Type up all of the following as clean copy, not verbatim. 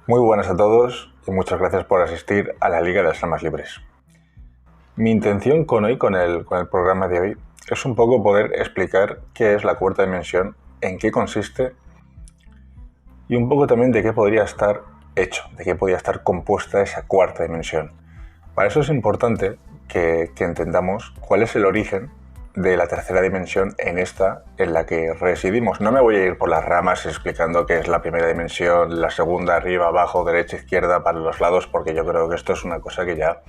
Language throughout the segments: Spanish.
Muy buenas a todos y muchas gracias por asistir a la Liga de las Almas Libres. Mi intención con el programa de hoy es un poco poder explicar qué es la cuarta dimensión, en qué consiste y un poco también de qué podría estar hecho, de qué podría estar compuesta esa cuarta dimensión. Para eso es importante que entendamos cuál es el origen de la tercera dimensión en la que residimos. No me voy a ir por las ramas explicando qué es la primera dimensión, la segunda, arriba, abajo, derecha, izquierda, para los lados, porque yo creo que esto es una cosa que ya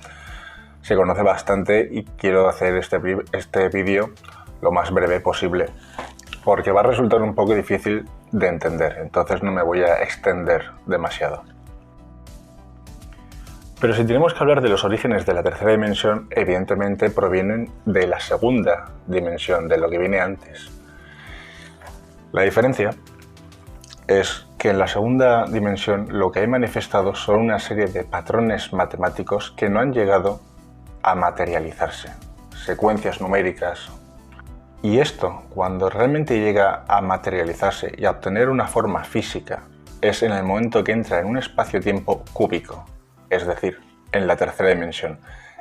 se conoce bastante y quiero hacer este vídeo lo más breve posible, porque va a resultar un poco difícil de entender, entonces no me voy a extender demasiado. Pero si tenemos que hablar de los orígenes de la tercera dimensión, evidentemente provienen de la segunda dimensión, de lo que viene antes. La diferencia es que en la segunda dimensión lo que hay manifestado son una serie de patrones matemáticos que no han llegado a materializarse, secuencias numéricas. Y esto, cuando realmente llega a materializarse y a obtener una forma física, es en el momento que entra en un espacio-tiempo cúbico, es decir, en la tercera dimensión.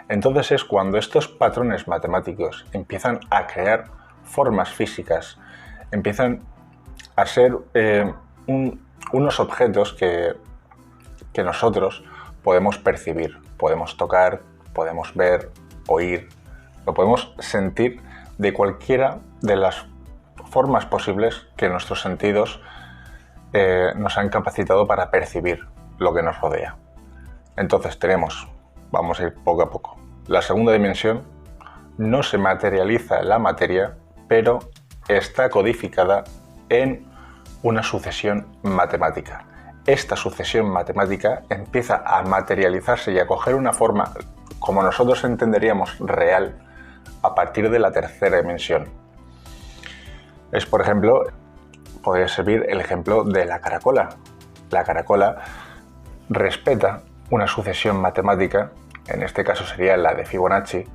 Entonces es cuando estos patrones matemáticos empiezan a crear formas físicas, empiezan a ser unos objetos que nosotros podemos percibir, podemos tocar, podemos ver, oír, lo podemos sentir de cualquiera de las formas posibles que nuestros sentidos nos han capacitado para percibir lo que nos rodea. Entonces vamos a ir poco a poco. La segunda dimensión no se materializa en la materia, pero está codificada en una sucesión matemática. Esta sucesión matemática empieza a materializarse y a coger una forma, como nosotros entenderíamos, real, a partir de la tercera dimensión. Es, por ejemplo, podría servir el ejemplo de la caracola. La caracola respeta una sucesión matemática, en este caso sería la de Fibonacci,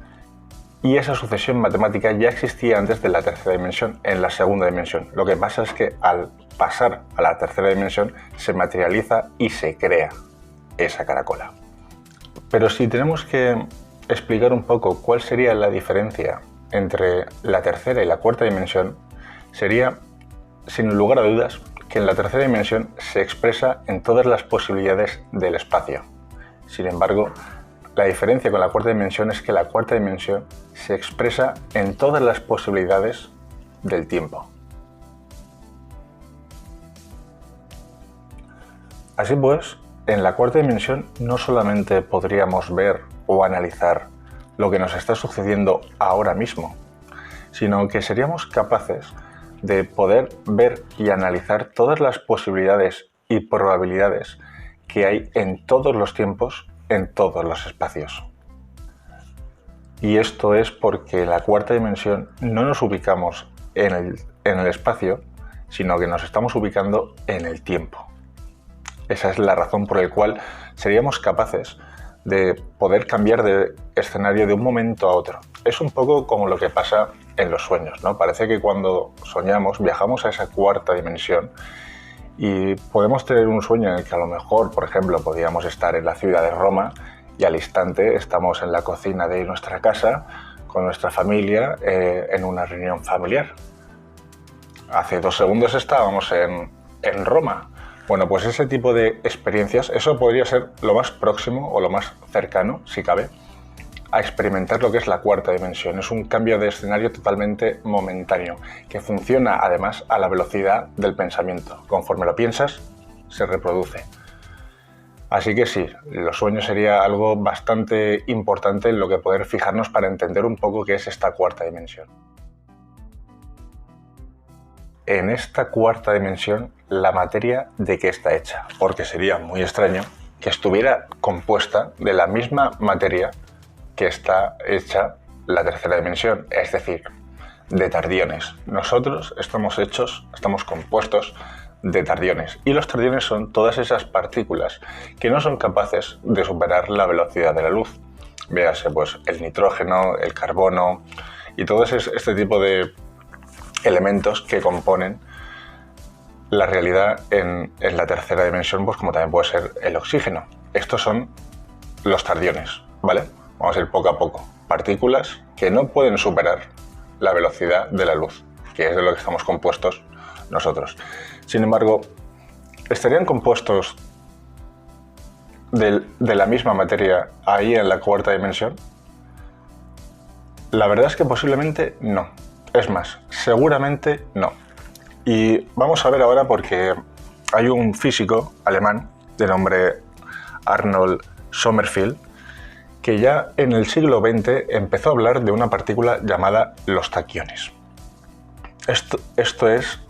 y esa sucesión matemática ya existía antes de la tercera dimensión, en la segunda dimensión. Lo que pasa es que al pasar a la tercera dimensión se materializa y se crea esa caracola. Pero si tenemos que explicar un poco cuál sería la diferencia entre la tercera y la cuarta dimensión, sería, sin lugar a dudas, que en la tercera dimensión se expresa en todas las posibilidades del espacio. Sin embargo, la diferencia con la cuarta dimensión es que la cuarta dimensión se expresa en todas las posibilidades del tiempo. Así pues, en la cuarta dimensión no solamente podríamos ver o analizar lo que nos está sucediendo ahora mismo, sino que seríamos capaces de poder ver y analizar todas las posibilidades y probabilidades que hay en todos los tiempos, en todos los espacios. Y esto es porque en la cuarta dimensión no nos ubicamos en el espacio, sino que nos estamos ubicando en el tiempo. Esa es la razón por la cual seríamos capaces de poder cambiar de escenario de un momento a otro. Es un poco como lo que pasa en los sueños, ¿no? Parece que cuando soñamos viajamos a esa cuarta dimensión y podemos tener un sueño en el que a lo mejor, por ejemplo, podríamos estar en la ciudad de Roma y al instante estamos en la cocina de nuestra casa con nuestra familia en una reunión familiar. Hace 2 segundos estábamos en Roma. Bueno, pues ese tipo de experiencias, eso podría ser lo más próximo o lo más cercano, si cabe, a experimentar lo que es la cuarta dimensión. Es un cambio de escenario totalmente momentáneo, que funciona además a la velocidad del pensamiento. Conforme lo piensas, se reproduce. Así que sí, los sueños sería algo bastante importante en lo que poder fijarnos para entender un poco qué es esta cuarta dimensión. En esta cuarta dimensión, la materia ¿de qué está hecha? Porque sería muy extraño que estuviera compuesta de la misma materia que está hecha la tercera dimensión, es decir, de tardiones. Nosotros estamos compuestos de tardiones, y los tardiones son todas esas partículas que no son capaces de superar la velocidad de la luz. Véase, pues, el nitrógeno, el carbono y todo este tipo de elementos que componen la realidad en la tercera dimensión, pues como también puede ser el oxígeno. Estos son los tardiones, ¿vale? Vamos a ir poco a poco. Partículas que no pueden superar la velocidad de la luz, que es de lo que estamos compuestos nosotros. Sin embargo, ¿estarían compuestos de la misma materia ahí en la cuarta dimensión? La verdad es que posiblemente no. Es más, seguramente no. Y vamos a ver ahora porque hay un físico alemán de nombre Arnold Sommerfeld que ya en el siglo XX empezó a hablar de una partícula llamada los taquiones. Esto es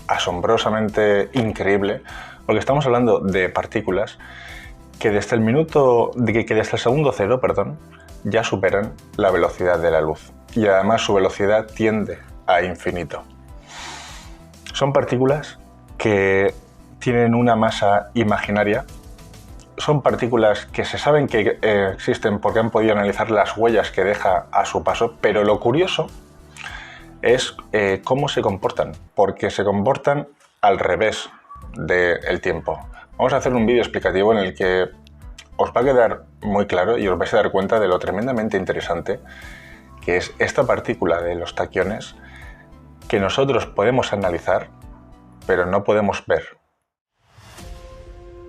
asombrosamente increíble porque estamos hablando de partículas que desde el segundo cero, ya superan la velocidad de la luz y además su velocidad tiende a infinito. Son partículas que tienen una masa imaginaria. Son partículas que se saben que existen porque han podido analizar las huellas que deja a su paso, pero lo curioso es cómo se comportan, porque se comportan al revés del tiempo. Vamos a hacer un vídeo explicativo en el que os va a quedar muy claro y os vais a dar cuenta de lo tremendamente interesante que es esta partícula de los taquiones que nosotros podemos analizar, pero no podemos ver.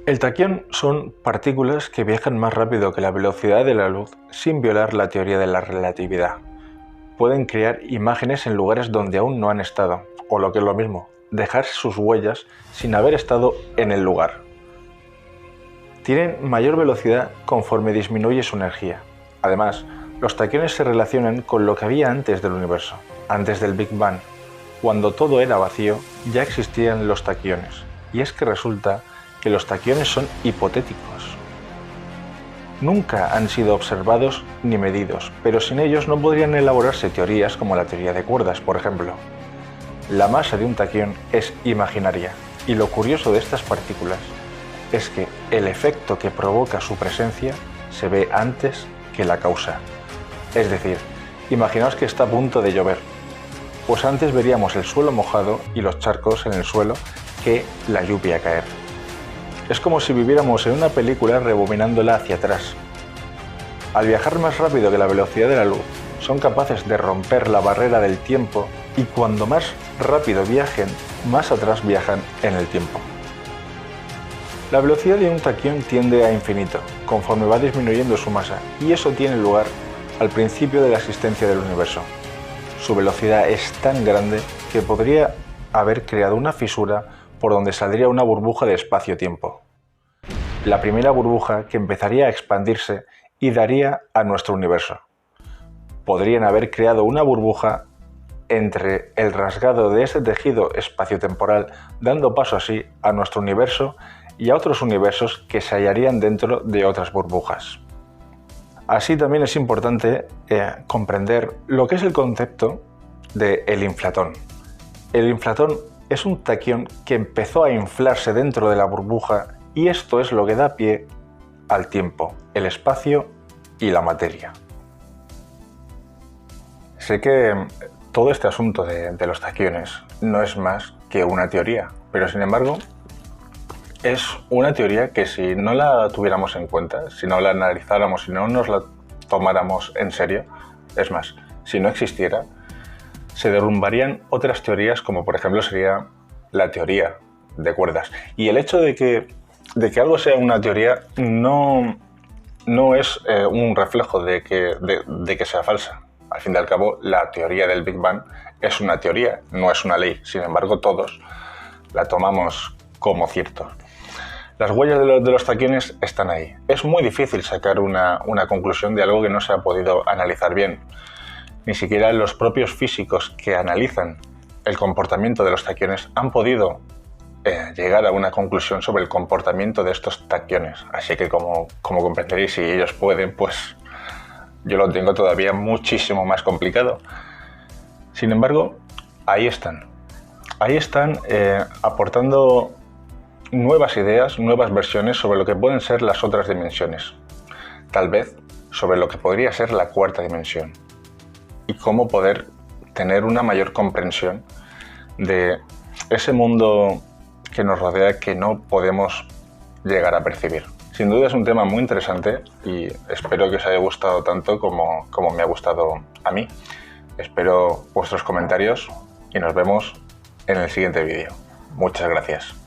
El taquión son partículas que viajan más rápido que la velocidad de la luz sin violar la teoría de la relatividad. Pueden crear imágenes en lugares donde aún no han estado, o lo que es lo mismo, dejar sus huellas sin haber estado en el lugar. Tienen mayor velocidad conforme disminuye su energía. Además, los taquiones se relacionan con lo que había antes del universo, antes del Big Bang. Cuando todo era vacío, ya existían los taquiones. Y es que resulta que los taquiones son hipotéticos. Nunca han sido observados ni medidos, pero sin ellos no podrían elaborarse teorías como la teoría de cuerdas, por ejemplo. La masa de un taquión es imaginaria, y lo curioso de estas partículas es que el efecto que provoca su presencia se ve antes que la causa. Es decir, imaginaos que está a punto de llover, pues antes veríamos el suelo mojado y los charcos en el suelo que la lluvia caer. Es como si viviéramos en una película rebobinándola hacia atrás. Al viajar más rápido que la velocidad de la luz, son capaces de romper la barrera del tiempo y cuando más rápido viajen, más atrás viajan en el tiempo. La velocidad de un taquión tiende a infinito, conforme va disminuyendo su masa, y eso tiene lugar al principio de la existencia del universo. Su velocidad es tan grande que podría haber creado una fisura por donde saldría una burbuja de espacio-tiempo. La primera burbuja que empezaría a expandirse y daría a nuestro universo. Podrían haber creado una burbuja entre el rasgado de ese tejido espaciotemporal, dando paso así a nuestro universo y a otros universos que se hallarían dentro de otras burbujas. Así también es importante comprender lo que es el concepto del inflatón. El inflatón es un taquión que empezó a inflarse dentro de la burbuja y esto es lo que da pie al tiempo, el espacio y la materia. Sé que todo este asunto de los taquiones no es más que una teoría, pero sin embargo es una teoría que si no la tuviéramos en cuenta, si no la analizáramos, si no nos la tomáramos en serio, es más, si no existiera, se derrumbarían otras teorías como por ejemplo sería la teoría de cuerdas. Y el hecho de que algo sea una teoría no es un reflejo de que sea falsa. Al fin y al cabo, la teoría del Big Bang es una teoría, no es una ley. Sin embargo, todos la tomamos como cierto. Las huellas de los taquiones están ahí. Es muy difícil sacar una conclusión de algo que no se ha podido analizar bien. Ni siquiera los propios físicos que analizan el comportamiento de los taquiones han podido llegar a una conclusión sobre el comportamiento de estos taquiones. Así que como comprenderéis, si ellos pueden, pues yo lo tengo todavía muchísimo más complicado. Sin embargo, ahí están. Ahí están aportando nuevas ideas, nuevas versiones sobre lo que pueden ser las otras dimensiones. Tal vez sobre lo que podría ser la cuarta dimensión. Y cómo poder tener una mayor comprensión de ese mundo que nos rodea que no podemos llegar a percibir. Sin duda es un tema muy interesante y espero que os haya gustado tanto como me ha gustado a mí. Espero vuestros comentarios y nos vemos en el siguiente vídeo. Muchas gracias.